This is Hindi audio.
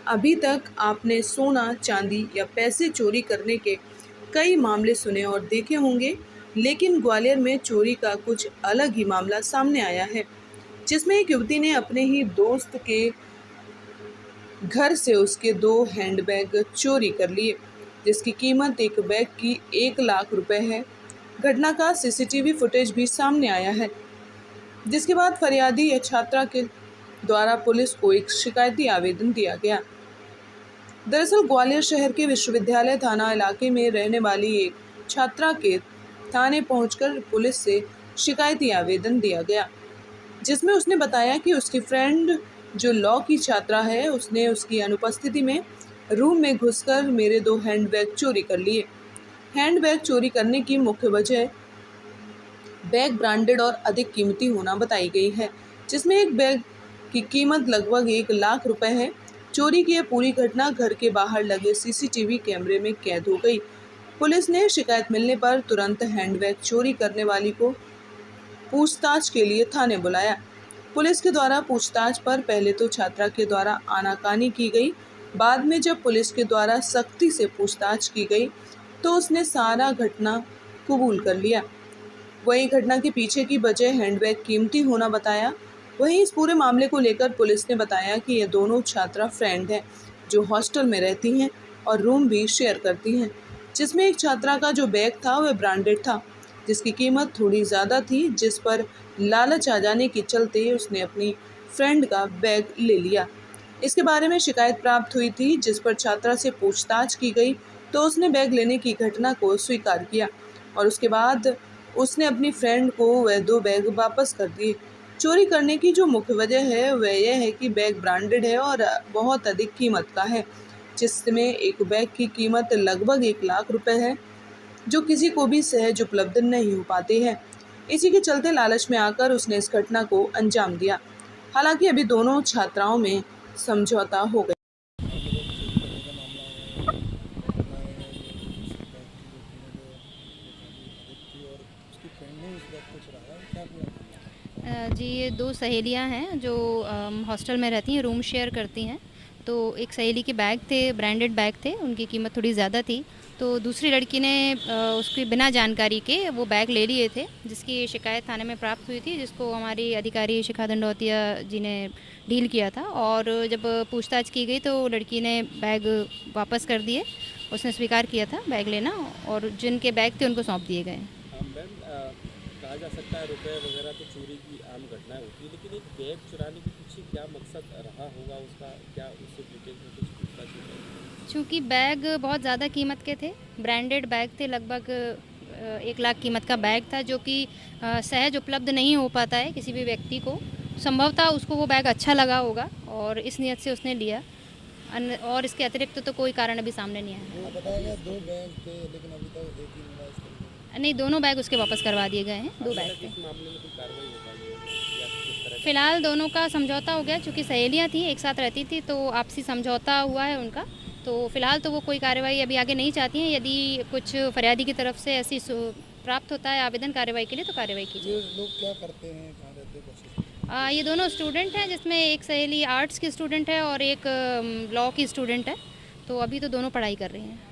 अभी तक आपने सोना, चांदी या पैसे चोरी करने के कई मामले सुने और देखे होंगे, लेकिन ग्वालियर में चोरी का कुछ अलग ही मामला सामने आया है, जिसमें एक युवती ने अपने ही दोस्त के घर से उसके 2 हैंडबैग चोरी कर लिए, जिसकी कीमत एक बैग की 1 लाख रुपए है। घटना का सीसीटीवी फुटेज भी सामने आया है, जिसके बाद फरियादी या छात्रा के द्वारा पुलिस को एक शिकायती आवेदन दिया गया। दरअसल ग्वालियर शहर के विश्वविद्यालय थाना इलाके में रहने वाली एक छात्रा के थाने पहुंचकर पुलिस से शिकायती आवेदन दिया गया, जिसमें उसने बताया कि उसकी फ्रेंड जो लॉ की छात्रा है, उसने उसकी अनुपस्थिति में रूम में घुसकर मेरे 2 हैंडबैग चोरी कर लिए। हैंडबैग चोरी करने की मुख्य वजह बैग ब्रांडेड और अधिक कीमती होना बताई गई है, जिसमें एक बैग की कीमत लगभग 1 लाख रुपए है। चोरी की यह पूरी घटना घर के बाहर लगे सीसीटीवी कैमरे में कैद हो गई। पुलिस ने शिकायत मिलने पर तुरंत हैंडबैग चोरी करने वाली को पूछताछ के लिए थाने बुलाया। पुलिस के द्वारा पूछताछ पर पहले तो छात्रा के द्वारा आनाकानी की गई, बाद में जब पुलिस के द्वारा सख्ती से पूछताछ की गई तो उसने सारा घटना कबूल कर लिया। वहीं घटना के पीछे की वजह हैंडबैग कीमती होना बताया। वहीं इस पूरे मामले को लेकर पुलिस ने बताया कि ये दोनों छात्रा फ्रेंड हैं, जो हॉस्टल में रहती हैं और रूम भी शेयर करती हैं, जिसमें एक छात्रा का जो बैग था वह ब्रांडेड था, जिसकी कीमत थोड़ी ज़्यादा थी, जिस पर लालच आ जाने के चलते उसने अपनी फ्रेंड का बैग ले लिया। इसके बारे में शिकायत प्राप्त हुई थी, जिस पर छात्रा से पूछताछ की गई तो उसने बैग लेने की घटना को स्वीकार किया और उसके बाद उसने अपनी फ्रेंड को वह 2 बैग वापस कर दिए। चोरी करने की जो मुख्य वजह है वह यह है कि बैग ब्रांडेड है और बहुत अधिक कीमत का है, जिसमें एक बैग की कीमत लगभग 1 लाख रुपए है, जो किसी को भी सहज उपलब्ध नहीं हो पाते हैं। इसी के चलते लालच में आकर उसने इस घटना को अंजाम दिया। हालांकि अभी दोनों छात्राओं में समझौता हो गया। जी, ये 2 सहेलियां हैं जो हॉस्टल में रहती हैं, रूम शेयर करती हैं। तो एक सहेली के बैग थे, ब्रांडेड बैग थे, उनकी कीमत थोड़ी ज़्यादा थी। तो दूसरी लड़की ने उसकी बिना जानकारी के वो बैग ले लिए थे, जिसकी शिकायत थाने में प्राप्त हुई थी, जिसको हमारी अधिकारी शिखा दंडोतिया जी ने डील किया था। और जब पूछताछ की गई तो लड़की ने बैग वापस कर दिए। उसने स्वीकार किया था बैग लेना, और जिनके बैग थे उनको सौंप दिए गए। कहा जा सकता है रुपए वगैरह तो चोरी की आम घटनाएं होती है, लेकिन एक बैग चुराने के पीछे क्या मकसद रहा होगा उसका, क्या उससे डिटेल में कुछ पूछताछ की? चूँकि बैग बहुत ज़्यादा कीमत के थे, ब्रांडेड बैग थे, लगभग 1 लाख कीमत का बैग था, जो कि सहज उपलब्ध नहीं हो पाता है किसी भी व्यक्ति को। संभवतः उसको वो बैग अच्छा लगा होगा और इस नियत से उसने लिया। और इसके अतिरिक्त तो कोई कारण अभी सामने नहीं आया। बताया गया 2 बैग थे, लेकिन अभी तक एक ही मिला इस तरीके से। नहीं, दोनों बैग उसके वापस करवा दिए गए हैं। 2 बैग थे। इस मामले में कोई कार्रवाई हो पाई है या किस तरह? फिलहाल दोनों का समझौता हो गया, चूँकि सहेलियाँ थी, एक साथ रहती थी, तो आपसी समझौता हुआ है उनका। तो फिलहाल तो वो कोई कार्रवाई अभी आगे नहीं चाहती हैं। यदि कुछ फरियादी की तरफ से ऐसी प्राप्त होता है आवेदन कार्रवाई के लिए, तो कार्रवाई कीजिए। ये लोग क्या करते हैं, कहाँ रहते हैं? ये दोनों स्टूडेंट हैं, जिसमें एक सहेली आर्ट्स की स्टूडेंट है और एक लॉ की स्टूडेंट है। तो अभी तो दोनों पढ़ाई कर रही हैं।